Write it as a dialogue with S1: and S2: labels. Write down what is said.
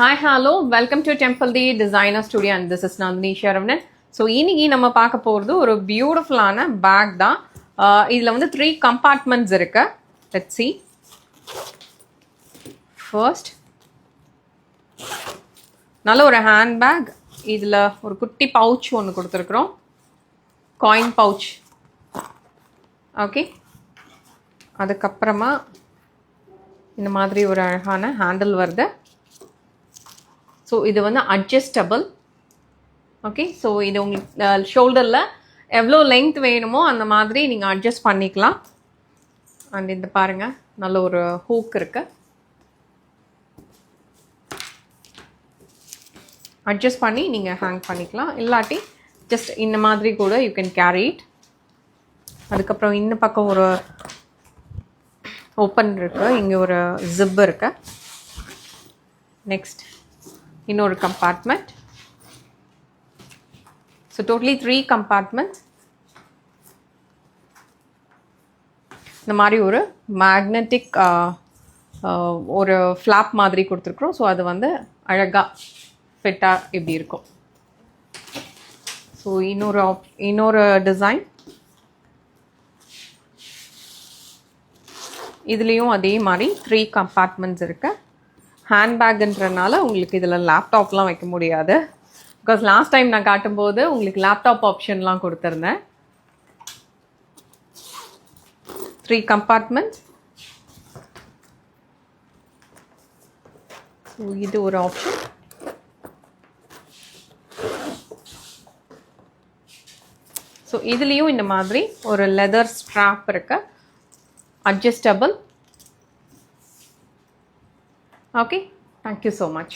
S1: Hi, hello, welcome to Temple D Designer Studio and this is Nandini Sharavanan. So, இன்னைக்கு நம்ம பார்க்க போறது ஒரு பியூட்டிஃபுல்லான பேக் தான். இதுல வந்து 3 compartments இருக்கு. Let's see. First, நல்ல ஒரு ஹேண்ட் பேக். இதுல ஒரு குட்டி பவுச் ஒன்று கொடுத்துருக்குறோம். Coin pouch. ஓகே. அதுக்கப்புறமா இந்த மாதிரி ஒரு அழகான ஹேண்டில் வருது. ஸோ இது வந்து அட்ஜஸ்டபிள். ஓகே, ஸோ இது உங்களுக்கு ஷோல்டரில் எவ்வளோ லென்த் வேணுமோ அந்த மாதிரி நீங்கள் அட்ஜஸ்ட் பண்ணிக்கலாம். அண்ட் இந்த பாருங்கள், நல்ல ஒரு ஹூக் இருக்குது. அட்ஜஸ்ட் பண்ணி நீங்கள் ஹேங் பண்ணிக்கலாம். இல்லாட்டி ஜஸ்ட் இந்த மாதிரி கூட யூ கேன் கேரி இட். அதுக்கப்புறம் இந்த பக்கம் ஒரு ஓப்பன் இருக்குது, இங்கே ஒரு ஜிப் இருக்குது. நெக்ஸ்ட் இன்னொரு கம்பார்ட்மெண்ட். So totally 3 compartments. இந்த மாதிரி ஒரு மேக்னெட்டிக் ஒரு ஃப்ளாப் மாதிரி கொடுத்துருக்குறோம். ஸோ அது வந்து அழகாக ஃபிட்டாக இப்படி இருக்கும். ஸோ இன்னொரு டிசைன். இதுலேயும் அதே மாதிரி 3 compartments இருக்குது. ஹேண்ட்பேக்குன்றனால உங்களுக்கு இதில் லேப்டாப்லாம் வைக்க முடியாது. பிகாஸ் லாஸ்ட் டைம் நான் காட்டும்போது உங்களுக்கு லேப்டாப் ஆப்ஷன்லாம் கொடுத்துருந்தேன். 3 compartments. ஸோ இது ஒரு ஆப்ஷன். ஸோ இதுலேயும் இந்த மாதிரி ஒரு லெதர் ஸ்ட்ராப் இருக்கு, adjustable. Okay, thank you so much.